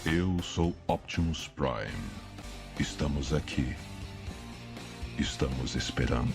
Eu sou Optimus Prime. Estamos aqui. Estamos esperando.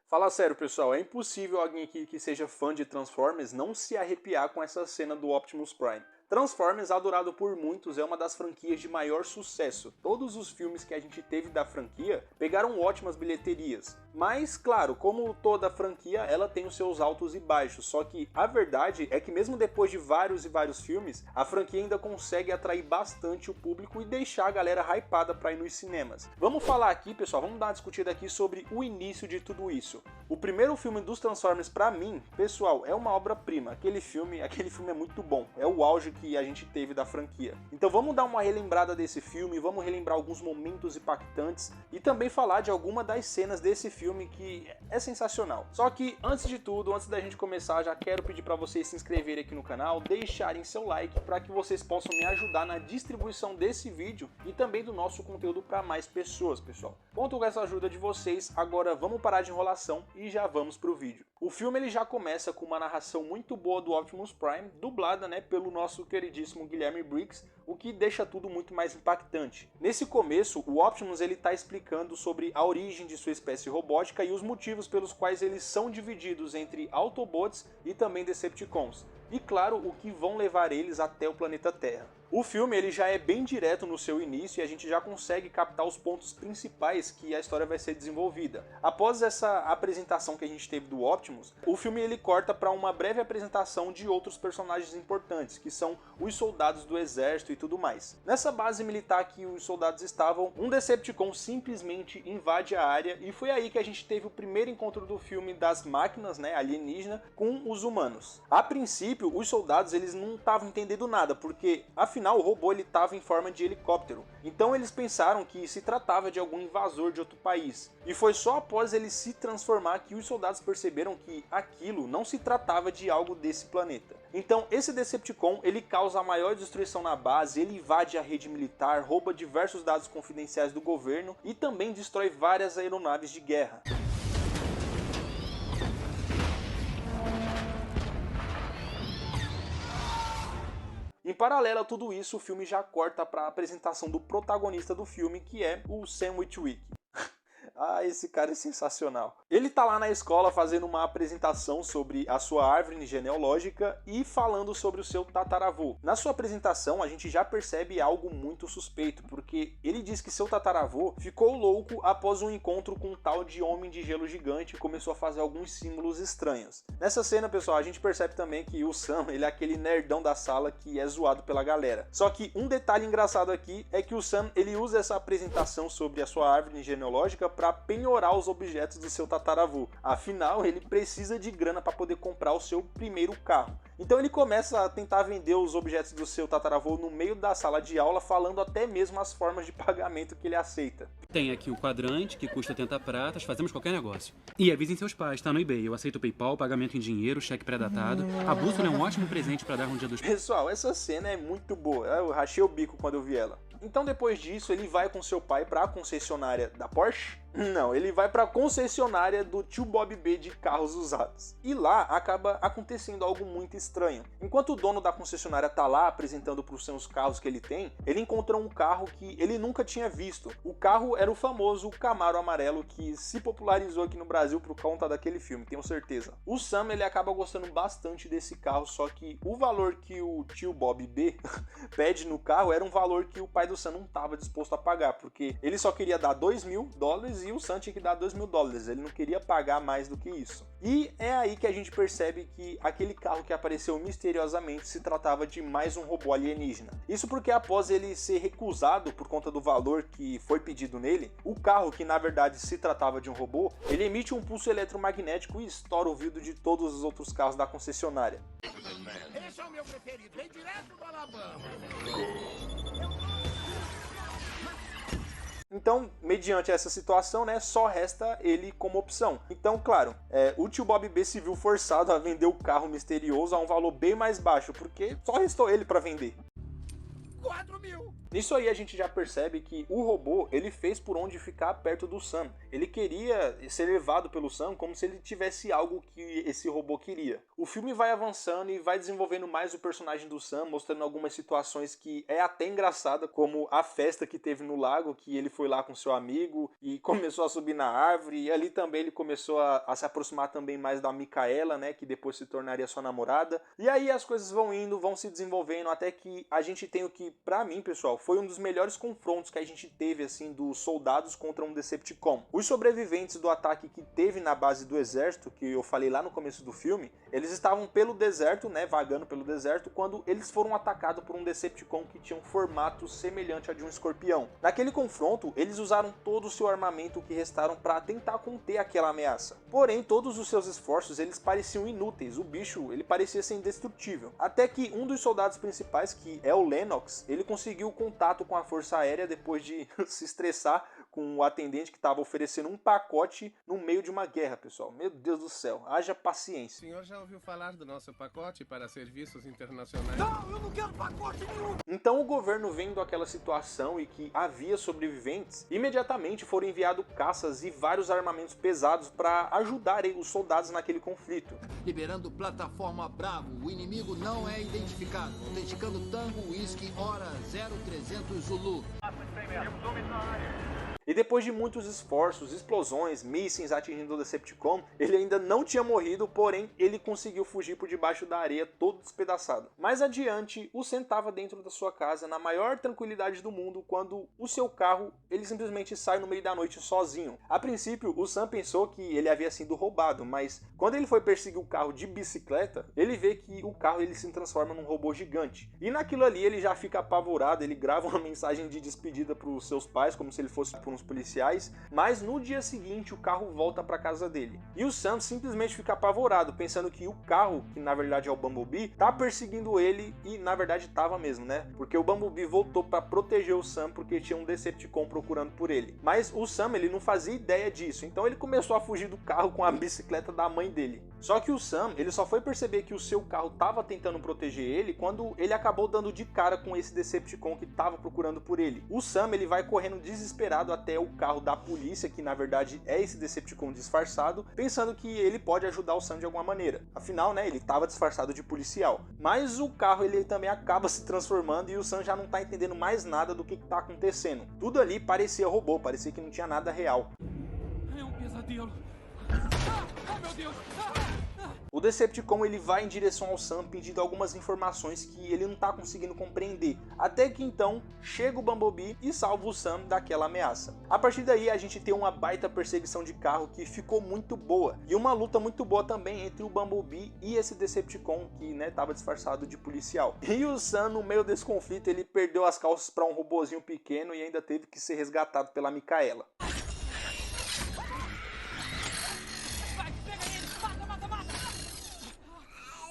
Fala sério, pessoal, é impossível alguém aqui que seja fã de Transformers não se arrepiar com essa cena do Optimus Prime. Transformers, adorado por muitos, é uma das franquias de maior sucesso. Todos os filmes que a gente teve da franquia pegaram ótimas bilheterias. Mas, claro, como toda franquia, ela tem os seus altos e baixos. Só que a verdade é que mesmo depois de vários e vários filmes, a franquia ainda consegue atrair bastante o público e deixar a galera hypada pra ir nos cinemas. Vamos falar aqui, pessoal, vamos dar uma discutida aqui sobre o início de tudo isso. O primeiro filme dos Transformers, pra mim, pessoal, é uma obra-prima. Aquele filme é muito bom. É o auge que a gente teve da franquia. Então vamos dar uma relembrada desse filme, vamos relembrar alguns momentos impactantes e também falar de alguma das cenas desse filme que é sensacional. Só que antes de tudo, antes da gente começar, já quero pedir para vocês se inscreverem aqui no canal, deixarem seu like para que vocês possam me ajudar na distribuição desse vídeo e também do nosso conteúdo para mais pessoas, pessoal. Conto com essa ajuda de vocês. Agora vamos parar de enrolação e já vamos pro vídeo. O filme ele já começa com uma narração muito boa do Optimus Prime, dublada, né, pelo nosso queridíssimo Guilherme Briggs, o que deixa tudo muito mais impactante. Nesse começo, o Optimus ele tá explicando sobre a origem de sua espécie robótica e os motivos pelos quais eles são divididos entre Autobots e também Decepticons. E claro, o que vão levar eles até o planeta Terra. O filme ele já é bem direto no seu início e a gente já consegue captar os pontos principais que a história vai ser desenvolvida. Após essa apresentação que a gente teve do Optimus, o filme ele corta para uma breve apresentação de outros personagens importantes, que são os soldados do exército e tudo mais. Nessa base militar que os soldados estavam, um Decepticon simplesmente invade a área e foi aí que a gente teve o primeiro encontro do filme das máquinas, né, alienígena, com os humanos. A princípio, os soldados eles não estavam entendendo nada, porque afinal o robô ele estava em forma de helicóptero. Então eles pensaram que se tratava de algum invasor de outro país. E foi só após ele se transformar que os soldados perceberam que aquilo não se tratava de algo desse planeta. Então esse Decepticon ele causa a maior destruição na base, ele invade a rede militar, rouba diversos dados confidenciais do governo e também destrói várias aeronaves de guerra. Em paralelo a tudo isso, o filme já corta para a apresentação do protagonista do filme, que é o Sam Witwicky. Ah, esse cara é sensacional. Ele tá lá na escola fazendo uma apresentação sobre a sua árvore genealógica e falando sobre o seu tataravô. Na sua apresentação, a gente já percebe algo muito suspeito, porque ele diz que seu tataravô ficou louco após um encontro com um tal de homem de gelo gigante e começou a fazer alguns símbolos estranhos. Nessa cena, pessoal, a gente percebe também que o Sam, ele é aquele nerdão da sala que é zoado pela galera. Só que um detalhe engraçado aqui é que o Sam, ele usa essa apresentação sobre a sua árvore genealógica para penhorar os objetos do seu tataravô. Afinal, ele precisa de grana para poder comprar o seu primeiro carro. Então ele começa a tentar vender os objetos do seu tataravô no meio da sala de aula, falando até mesmo as formas de pagamento que ele aceita. Tem aqui o quadrante, que custa 80 pratas, fazemos qualquer negócio. E avisem seus pais, tá no eBay. Eu aceito PayPal, pagamento em dinheiro, cheque pré-datado. A bússola é um ótimo presente para dar no dia dos... Pessoal, essa cena é muito boa. Eu rachei o bico quando eu vi ela. Então depois disso, ele vai com seu pai para a concessionária da Porsche? Não, ele vai para a concessionária do tio Bob B de carros usados. E lá acaba acontecendo algo muito estranho. Enquanto o dono da concessionária tá lá apresentando para os seus carros que ele tem, ele encontra um carro que ele nunca tinha visto. O carro era o famoso Camaro amarelo que se popularizou aqui no Brasil por conta daquele filme, tenho certeza. O Sam ele acaba gostando bastante desse carro, só que o valor que o tio Bob B pede no carro era um valor que o pai do Sam não estava disposto a pagar, porque ele só queria dar $2.000 e o Sam tinha que dar $2.000, ele não queria pagar mais do que isso. E é aí que a gente percebe que aquele carro que apareceu misteriosamente se tratava de mais um robô alienígena. Isso porque após ele ser recusado por conta do valor que foi pedido nele, o carro, que na verdade se tratava de um robô, ele emite um pulso eletromagnético e estoura o vidro de todos os outros carros da concessionária. Esse é o meu preferido, vem direto do Alabama. Então, mediante essa situação, né, só resta ele como opção. Então, claro, o tio Bob B se viu forçado a vender o carro misterioso a um valor bem mais baixo, porque só restou ele para vender. 4 mil! Nisso aí a gente já percebe que o robô, ele fez por onde ficar perto do Sam. Ele queria ser levado pelo Sam como se ele tivesse algo que esse robô queria. O filme vai avançando e vai desenvolvendo mais o personagem do Sam, mostrando algumas situações que é até engraçada, como a festa que teve no lago, que ele foi lá com seu amigo e começou a subir na árvore, e ali também ele começou a se aproximar também mais da Micaela, né, que depois se tornaria sua namorada. E aí as coisas vão indo, vão se desenvolvendo, até que a gente tem o que, pra mim, pessoal, foi um dos melhores confrontos que a gente teve, assim, dos soldados contra um Decepticon. Os sobreviventes do ataque que teve na base do exército, que eu falei lá no começo do filme, eles estavam pelo deserto, né, vagando pelo deserto, quando eles foram atacados por um Decepticon que tinha um formato semelhante a de um escorpião. Naquele confronto, eles usaram todo o seu armamento que restaram para tentar conter aquela ameaça. Porém, todos os seus esforços, eles pareciam inúteis. O bicho, ele parecia ser indestrutível. Até que um dos soldados principais, que é o Lennox, ele conseguiu contato com a Força Aérea depois de se estressar com o atendente que estava oferecendo um pacote no meio de uma guerra, pessoal. Meu Deus do céu, haja O paciência. senhor já ouviu falar do nosso pacote para serviços internacionais? Não, eu não quero pacote nenhum! Então o governo, vendo aquela situação e que havia sobreviventes, imediatamente foram enviados caças e vários armamentos pesados para ajudarem os soldados naquele conflito. Liberando plataforma Bravo, o inimigo não é identificado. Autenticando Tango Whisky, hora 0300 Zulu. E depois de muitos esforços, explosões, mísseis atingindo o Decepticon, ele ainda não tinha morrido, porém ele conseguiu fugir por debaixo da areia todo despedaçado. Mais adiante, o Sam estava dentro da sua casa na maior tranquilidade do mundo quando o seu carro ele simplesmente sai no meio da noite sozinho. A princípio, o Sam pensou que ele havia sido roubado, mas quando ele foi perseguir o carro de bicicleta, ele vê que o carro ele se transforma num robô gigante. E naquilo ali ele já fica apavorado, ele grava uma mensagem de despedida para os seus pais, como se ele fosse por uns policiais, mas no dia seguinte o carro volta para casa dele. E o Sam simplesmente fica apavorado, pensando que o carro, que na verdade é o Bumblebee, tá perseguindo ele, e na verdade tava mesmo, né? Porque o Bumblebee voltou para proteger o Sam porque tinha um Decepticon procurando por ele. Mas o Sam, ele não fazia ideia disso, então ele começou a fugir do carro com a bicicleta da mãe dele. Só que o Sam, ele só foi perceber que o seu carro tava tentando proteger ele quando ele acabou dando de cara com esse Decepticon que tava procurando por ele. O Sam, ele vai correndo desesperado até o carro da polícia, que na verdade é esse Decepticon disfarçado, pensando que ele pode ajudar o Sam de alguma maneira. Afinal, né, ele tava disfarçado de policial. Mas o carro, ele também acaba se transformando e o Sam já não tá entendendo mais nada do que tá acontecendo. Tudo ali parecia robô, parecia que não tinha nada real. É um pesadelo. Ah, meu Deus! O Decepticon ele vai em direção ao Sam pedindo algumas informações que ele não tá conseguindo compreender, até que então chega o Bumblebee e salva o Sam daquela ameaça. A partir daí a gente tem uma baita perseguição de carro que ficou muito boa, e uma luta muito boa também entre o Bumblebee e esse Decepticon que, né, tava disfarçado de policial. E o Sam, no meio desse conflito, ele perdeu as calças para um robozinho pequeno e ainda teve que ser resgatado pela Micaela.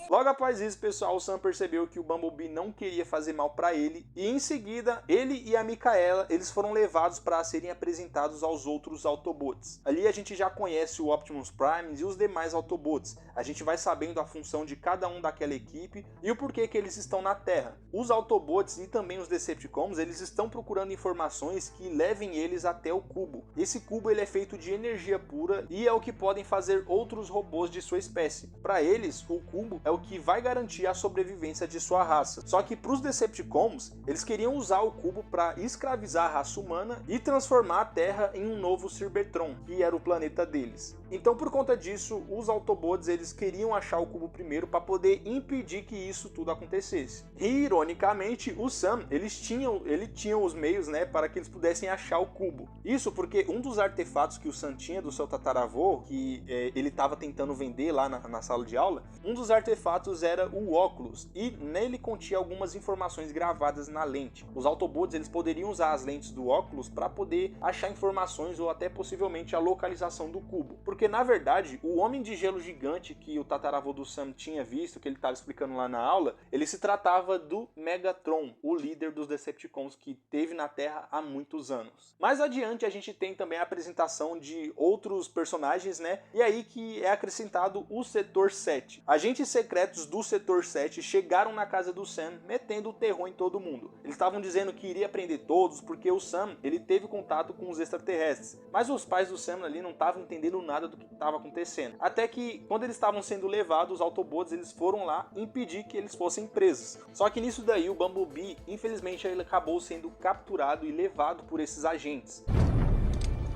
Logo após isso, pessoal, o Sam percebeu que o Bumblebee não queria fazer mal para ele, e em seguida, ele e a Micaela, eles foram levados para serem apresentados aos outros Autobots. Ali a gente já conhece o Optimus Prime e os demais Autobots. A gente vai sabendo a função de cada um daquela equipe e o porquê que eles estão na Terra. Os Autobots e também os Decepticons, eles estão procurando informações que levem eles até o cubo. Esse cubo ele é feito de energia pura e é o que podem fazer outros robôs de sua espécie. Para eles, o cubo é o que vai garantir a sobrevivência de sua raça. Só que para os Decepticons, eles queriam usar o cubo para escravizar a raça humana e transformar a Terra em um novo Cybertron, que era o planeta deles. Então, por conta disso, os Autobots eles queriam achar o cubo primeiro para poder impedir que isso tudo acontecesse. E, ironicamente, o Sam, ele tinha os meios, né, para que eles pudessem achar o cubo. Isso porque um dos artefatos que o Sam tinha do seu tataravô, que ele estava tentando vender lá na sala de aula, um dos artefatos era o óculos, e nele continha algumas informações gravadas na lente. Os Autobots eles poderiam usar as lentes do óculos para poder achar informações ou até possivelmente a localização do cubo. Porque na verdade, o Homem de Gelo Gigante que o tataravô do Sam tinha visto, que ele estava explicando lá na aula, ele se tratava do Megatron, o líder dos Decepticons que teve na Terra há muitos anos. Mais adiante a gente tem também a apresentação de outros personagens, né? E aí que é acrescentado o Setor 7. Agentes secretos secretos do Setor 7 chegaram na casa do Sam, metendo o terror em todo mundo. Eles estavam dizendo que iria prender todos porque o Sam ele teve contato com os extraterrestres, mas os pais do Sam ali não estavam entendendo nada do que estava acontecendo. Até que, quando eles estavam sendo levados, os Autobots eles foram lá impedir que eles fossem presos. Só que nisso daí o Bumblebee, infelizmente, ele acabou sendo capturado e levado por esses agentes.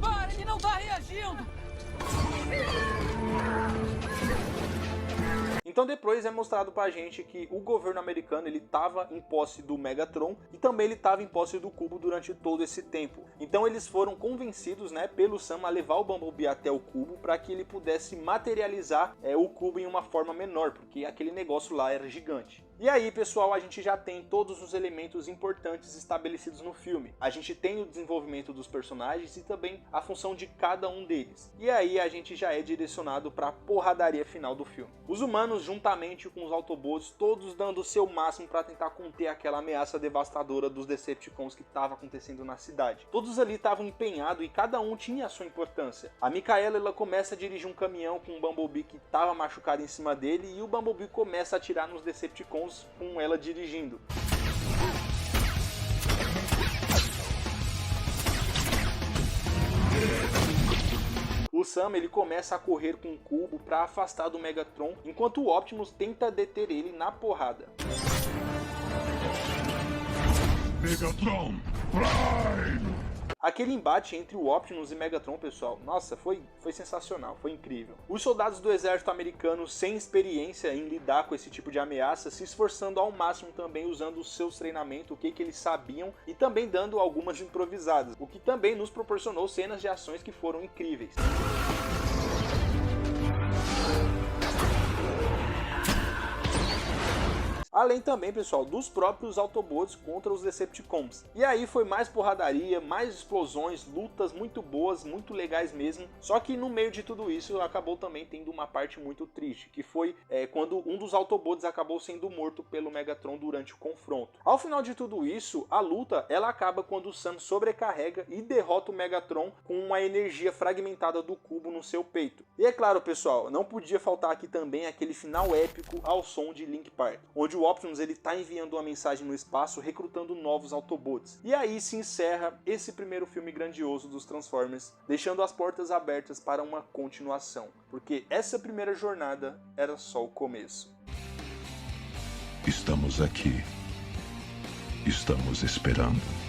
Para, ele não tá reagindo! Então depois é mostrado pra gente que o governo americano ele estava em posse do Megatron e também ele estava em posse do cubo durante todo esse tempo. Então eles foram convencidos, né, pelo Sam a levar o Bumblebee até o cubo para que ele pudesse materializar o cubo em uma forma menor, porque aquele negócio lá era gigante. E aí, pessoal, a gente já tem todos os elementos importantes estabelecidos no filme. A gente tem o desenvolvimento dos personagens e também a função de cada um deles. E aí a gente já é direcionado para a porradaria final do filme. Os humanos, juntamente com os Autobots, todos dando o seu máximo para tentar conter aquela ameaça devastadora dos Decepticons que estava acontecendo na cidade. Todos ali estavam empenhados e cada um tinha a sua importância. A Mikaela ela começa a dirigir um caminhão com um Bumblebee que estava machucado em cima dele e o Bumblebee começa a atirar nos Decepticons com ela dirigindo. O Sam ele começa a correr com o cubo para afastar do Megatron, enquanto o Optimus tenta deter ele na porrada. Megatron Prime! Aquele embate entre o Optimus e Megatron, pessoal, nossa, foi sensacional, foi incrível. Os soldados do exército americano sem experiência em lidar com esse tipo de ameaça, se esforçando ao máximo também usando os seus treinamentos, o que eles sabiam e também dando algumas improvisadas, o que também nos proporcionou cenas de ações que foram incríveis. Além também, pessoal, dos próprios Autobots contra os Decepticons. E aí foi mais porradaria, mais explosões, lutas muito boas, muito legais mesmo. Só que no meio de tudo isso acabou também tendo uma parte muito triste, que foi quando um dos Autobots acabou sendo morto pelo Megatron durante o confronto. Ao final de tudo isso, a luta ela acaba quando o Sam sobrecarrega e derrota o Megatron com uma energia fragmentada do cubo no seu peito. E é claro, pessoal, não podia faltar aqui também aquele final épico ao som de Linkin Park, onde o Optimus ele tá enviando uma mensagem no espaço recrutando novos Autobots. E aí se encerra esse primeiro filme grandioso dos Transformers, deixando as portas abertas para uma continuação, porque essa primeira jornada era só o começo. Estamos aqui. Estamos esperando.